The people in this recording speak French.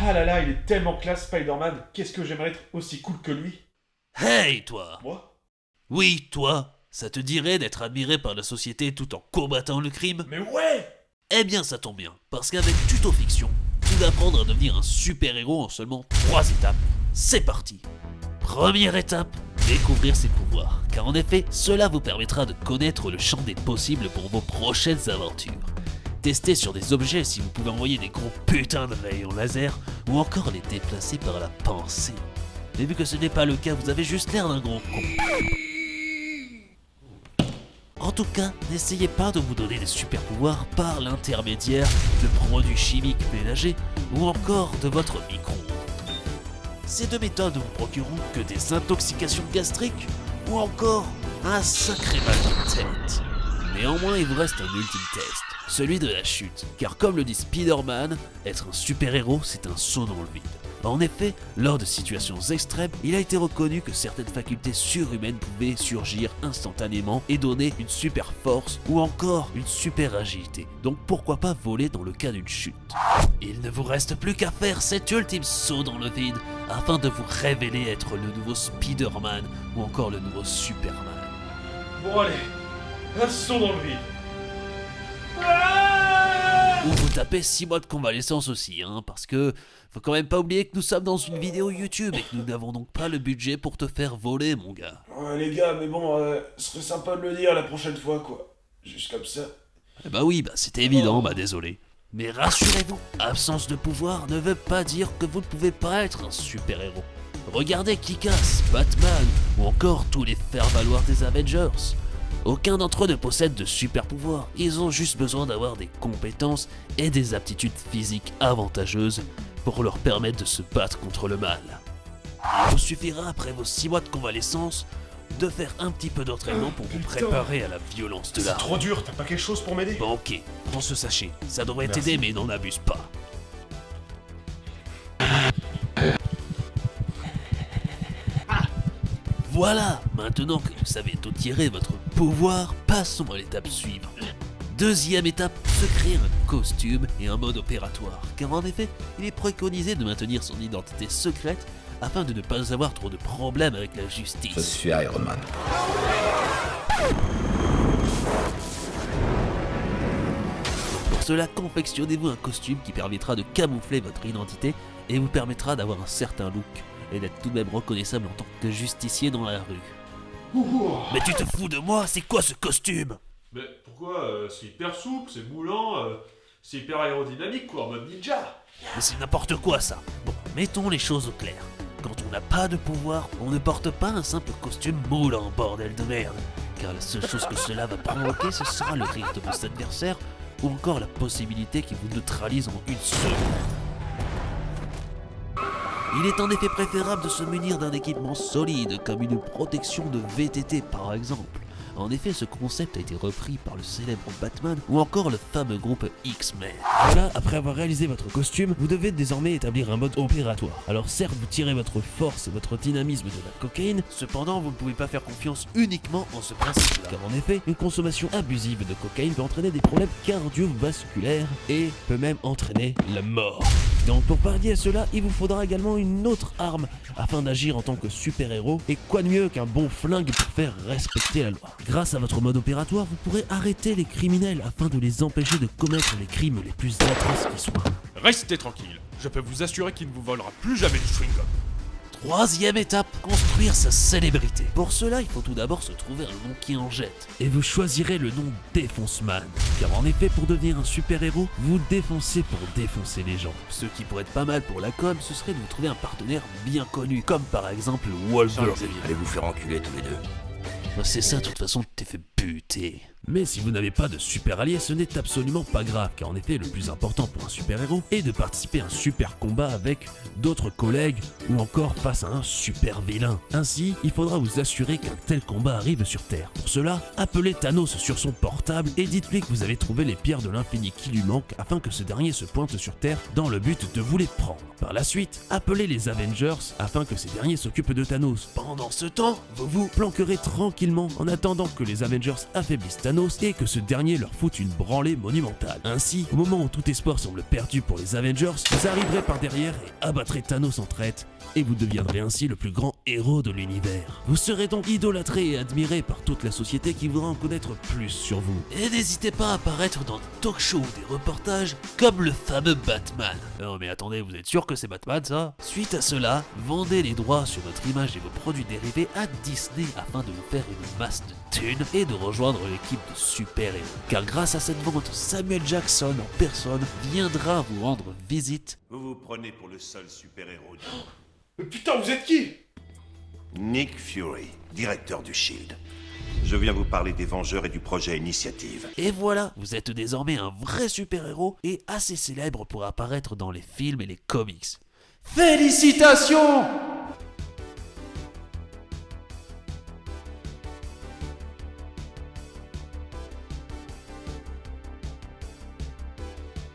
Ah là là, il est tellement classe, Spider-Man. Qu'est-ce que j'aimerais être aussi cool que lui. Hey, toi! Moi? Oui, toi! Ça te dirait d'être admiré par la société tout en combattant le crime? Mais ouais! Eh bien, ça tombe bien, parce qu'avec Tuto Fiction, tu vas apprendre à devenir un super-héros en seulement 3 étapes. C'est parti! Première étape, découvrir ses pouvoirs, car en effet, cela vous permettra de connaître le champ des possibles pour vos prochaines aventures. Testez sur des objets si vous pouvez envoyer des gros putains de rayons laser, ou encore les déplacer par la pensée. Mais vu que ce n'est pas le cas, vous avez juste l'air d'un gros con. En tout cas, n'essayez pas de vous donner des super pouvoirs par l'intermédiaire de produits chimiques ménagers ou encore de votre micro-ondes. Ces deux méthodes ne vous procureront que des intoxications gastriques ou encore un sacré mal de tête. Néanmoins, il vous reste un ultime test, celui de la chute, car comme le dit Spider-Man, être un super-héros, c'est un saut dans le vide. En effet, lors de situations extrêmes, il a été reconnu que certaines facultés surhumaines pouvaient surgir instantanément et donner une super force ou encore une super agilité. Donc pourquoi pas voler dans le cas d'une chute. Il ne vous reste plus qu'à faire cet ultime saut dans le vide afin de vous révéler être le nouveau Spider-Man ou encore le nouveau Superman. Bon allez, un saut dans le vide. Ou vous tapez 6 mois de convalescence aussi, parce que faut quand même pas oublier que nous sommes dans une vidéo YouTube et que nous n'avons donc pas le budget pour te faire voler, mon gars. Ouais, les gars, mais bon, ce serait sympa de le dire la prochaine fois, quoi. Juste comme ça. Bah oui, c'était évident, désolé. Mais rassurez-vous, absence de pouvoir ne veut pas dire que vous ne pouvez pas être un super-héros. Regardez Kick-Ass, Batman ou encore tous les faire-valoir des Avengers. Aucun d'entre eux ne possède de super pouvoirs, ils ont juste besoin d'avoir des compétences et des aptitudes physiques avantageuses pour leur permettre de se battre contre le mal. Il vous suffira après vos 6 mois de convalescence de faire un petit peu d'entraînement pour vous préparer à la violence de C'est l'arme. trop dur, t'as pas quelque chose pour m'aider? Bon ok, prends ce sachet, ça devrait Merci. t'aider mais n'en abuse pas. Voilà, maintenant que vous savez d'où tirer votre pouvoir, passons à l'étape suivante. Deuxième étape, se créer un costume et un mode opératoire, car en effet, il est préconisé de maintenir son identité secrète afin de ne pas avoir trop de problèmes avec la Je justice. suis Iron Man. Pour cela, confectionnez-vous un costume qui permettra de camoufler votre identité et vous permettra d'avoir un certain look et d'être tout de même reconnaissable en tant que justicier dans la rue. Mais tu te fous de moi, c'est quoi ce costume? Mais pourquoi? C'est hyper souple, c'est moulant, c'est hyper aérodynamique, quoi, en mode ninja. Mais c'est n'importe quoi ça. Bon, mettons les choses au clair. Quand on n'a pas de pouvoir, on ne porte pas un simple costume moulant, bordel de merde. Car la seule chose que cela va provoquer, ce sera le rire de vos adversaires ou encore la possibilité qu'ils vous neutralisent en une seconde. Il est en effet préférable de se munir d'un équipement solide, comme une protection de VTT par exemple. En effet, ce concept a été repris par le célèbre Batman ou encore le fameux groupe X-Men. Voilà, après avoir réalisé votre costume, vous devez désormais établir un mode opératoire. Alors certes, vous tirez votre force et votre dynamisme de la cocaïne, cependant vous ne pouvez pas faire confiance uniquement en ce principe-là. Car en effet, une consommation abusive de cocaïne peut entraîner des problèmes cardiovasculaires et peut même entraîner la mort. Donc pour pallier à cela, il vous faudra également une autre arme afin d'agir en tant que super-héros, et quoi de mieux qu'un bon flingue pour faire respecter la loi. Grâce à votre mode opératoire, vous pourrez arrêter les criminels afin de les empêcher de commettre les crimes les plus atroces qui soient. Restez tranquille, je peux vous assurer qu'il ne vous volera plus jamais du chewing-gum. Troisième étape, construire sa célébrité. Pour cela, il faut tout d'abord se trouver un nom qui en jette. Et vous choisirez le nom Défonce-Man. Car en effet, pour devenir un super-héros, vous défoncez pour défoncer les gens. Ce qui pourrait être pas mal pour la com, ce serait de vous trouver un partenaire bien connu, comme par exemple Wolverine. Allez vous faire enculer tous les deux. C'est ça, de toute façon, tu t'es fait buter. Mais si vous n'avez pas de super allié, ce n'est absolument pas grave, car en effet, le plus important pour un super-héros est de participer à un super combat avec d'autres collègues ou encore face à un super vilain. Ainsi, il faudra vous assurer qu'un tel combat arrive sur Terre. Pour cela, appelez Thanos sur son portable et dites-lui que vous avez trouvé les pierres de l'infini qui lui manquent afin que ce dernier se pointe sur Terre dans le but de vous les prendre. Par la suite, appelez les Avengers afin que ces derniers s'occupent de Thanos. Pendant ce temps, vous vous planquerez tranquillement en attendant que les Avengers affaiblissent Thanos Thanos et que ce dernier leur foute une branlée monumentale. Ainsi, au moment où tout espoir semble perdu pour les Avengers, vous arriverez par derrière et abattrez Thanos en traite, et vous deviendrez ainsi le plus grand héros de l'univers. Vous serez donc idolâtré et admiré par toute la société qui voudra en connaître plus sur vous. Et n'hésitez pas à apparaître dans des talk shows ou des reportages comme le fameux Batman. Non mais attendez, vous êtes sûr que c'est Batman ça? Suite à cela, vendez les droits sur votre image et vos produits dérivés à Disney afin de vous faire une masse de thunes et de rejoindre l'équipe de super-héros. Car grâce à cette vente, Samuel Jackson en personne viendra vous rendre visite. Vous vous prenez pour le seul super-héros du monde. Mais putain, vous êtes qui? Nick Fury, directeur du SHIELD. Je viens vous parler des Vengeurs et du projet Initiative. Et voilà, vous êtes désormais un vrai super-héros et assez célèbre pour apparaître dans les films et les comics. Félicitations!